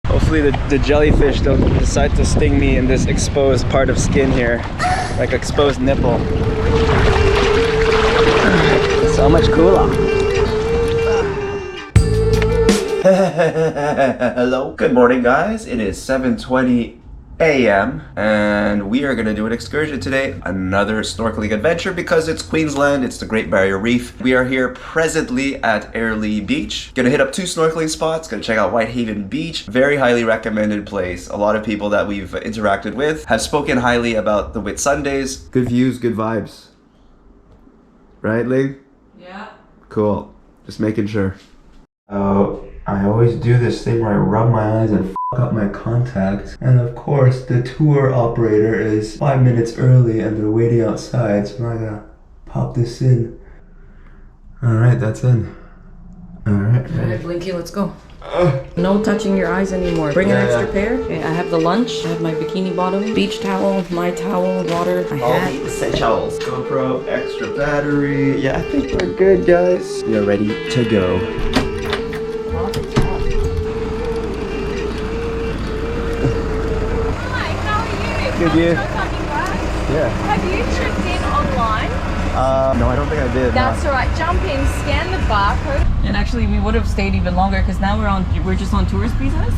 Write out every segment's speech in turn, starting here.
Hopefully the jellyfish don't decide to sting me in this exposed part of skin here. Like exposed nipple. So much cooler. Hello. Good morning, guys. It is 7:20 a.m. and we are gonna do an excursion today. Another snorkeling adventure because it's Queensland, it's the Great Barrier Reef. We are here presently at Airlie Beach. Gonna hit up 2 snorkeling spots, gonna check out Whitehaven Beach. Very highly recommended place. A lot of people that we've interacted with have spoken highly about the Whitsundays. Good views, good vibes. Right, Ling? Yeah. Cool. Just making sure. I always do this thing where I rub my eyes and f up my contacts. And of course, the tour operator is 5 minutes early and they're waiting outside, so I'm gonna pop this in. Alright, that's in. Alright. Alright, Blinky, let's go. No touching your eyes anymore. Bring an extra pair. Okay, I have the lunch. I have my bikini bottom, beach towel, my towel, water, my hat. All the essentials. GoPro, extra battery. Yeah, I think we're good, guys. We are ready to go. Good, you? Yeah. Have you checked in online? No, I don't think I did. That's alright. Jump in, scan the barcode. And actually, we would have stayed even longer because now we're just on tourist visas.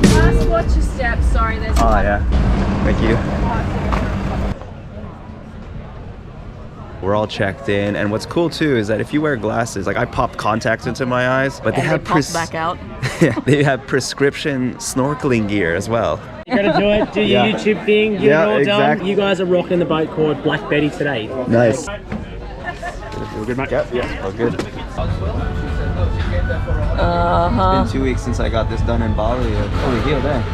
Just watch your steps. Sorry, there's. Oh yeah. Thank you. We're all checked in, and what's cool too is that if you wear glasses, like I popped contacts into my eyes, but they have back out. Yeah, they have prescription snorkeling gear as well. You gotta do it, do your YouTube thing, get it all done. You guys are rocking the boat called Black Betty today. Nice. All good, mate? Yep, yeah, all good. Uh-huh. It's been 2 weeks since I got this done in Bali. Oh, we healed there.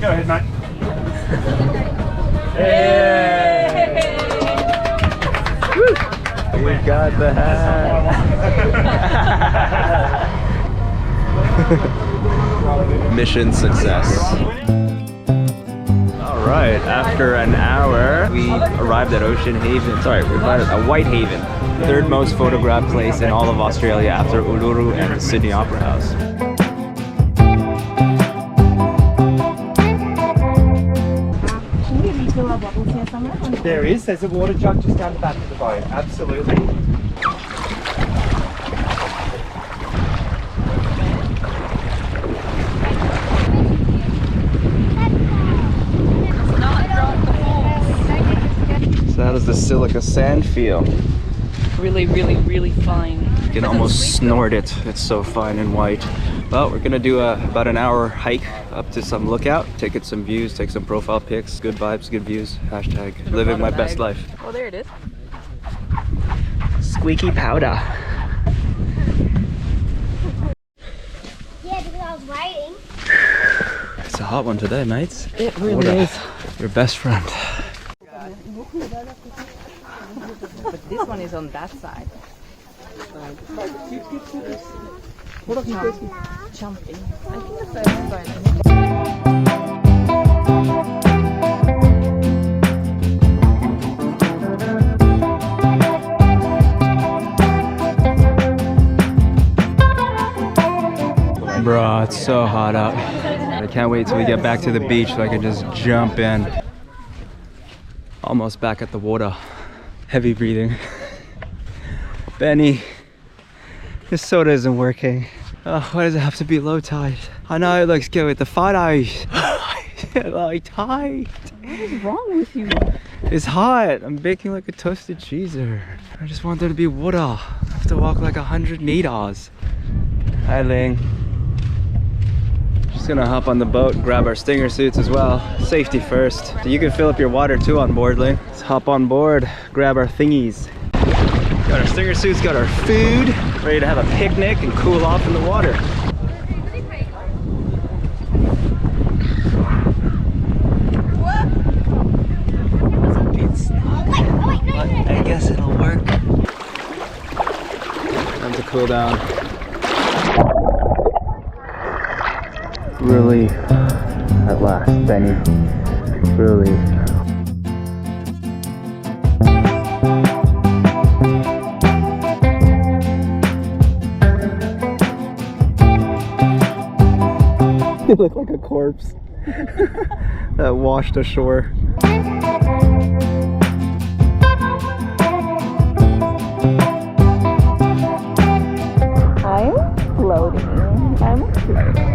Go ahead, mate. We got the hat. Mission success. Alright, after an hour, we arrived at Ocean Haven. Sorry, we arrived at Whitehaven, third most photographed place in all of Australia after Uluru and the Sydney Opera House. There is. There's a water jug just down the back of the boat. Absolutely. So how does the silica sand feel? Really, really, really fine. You can almost snort it. It's so fine and white. Well, we're gonna do about an hour hike up to some lookout, take it some views, take some profile pics, good vibes, good views, hashtag living my best life. Oh, there it is. Squeaky powder. Yeah, because I was waiting. It's a hot one today, mates. It really is. Your best friend. But this one is on that side. Jumping. I think the first side. Bro, it's so hot out. I can't wait till we get back to the beach so I can just jump in. Almost back at the water. Heavy breathing. Benny, This soda isn't working. Oh, why does it have to be low tide? I know it looks good with the photos. Low tide. What is wrong with you? It's hot. I'm baking like a toasted cheeser. I just want there to be water. I have to walk like 100 meters. Hi, Ling. Just gonna hop on the boat and grab our stinger suits as well. Safety first. You can fill up your water too on board, Ling. Let's hop on board, grab our thingies. Got our stinger suits, got our food, ready to have a picnic and cool off in the water. I guess it'll work. Time to cool down. Relief. At last, Benny. Relief. You look like a corpse that washed ashore. I'm floating. I'm floating.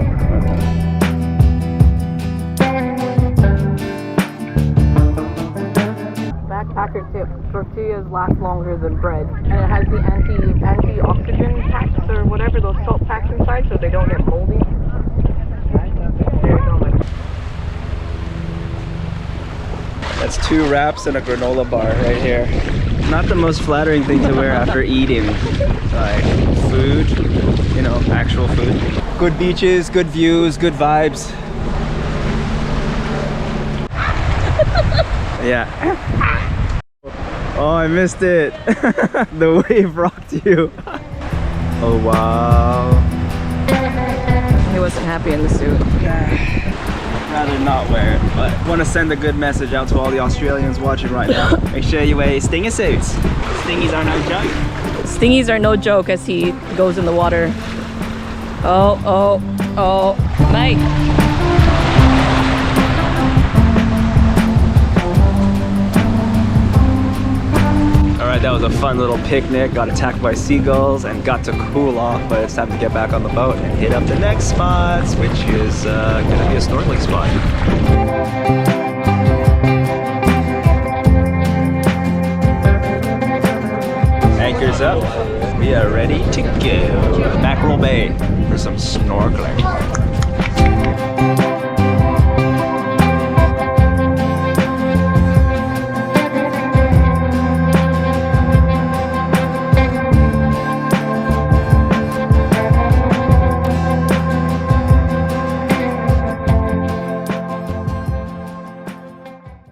Backpacker tip: tortillas last longer than bread, and it has the anti-oxygen packs or whatever, those salt packs inside, so they don't get moldy. That's 2 wraps and a granola bar right here. Not the most flattering thing to wear after eating like food, you know, actual food. Good beaches, good views, good vibes. Yeah. Oh, I missed it. The wave rocked you. Oh, wow. He wasn't happy in the suit. Rather not wear it, but I want to send a good message out to all the Australians watching right now. Make sure you wear stinger suits. Stingies are no joke. Stingies are no joke as he goes in the water. Oh, oh, oh, mate. Alright, that was a fun little picnic. Got attacked by seagulls and got to cool off, but it's time to get back on the boat and hit up the next spots, which is gonna be a snorkeling spot. Anchors up. We are ready to go. Mackerel Bay for some snorkeling.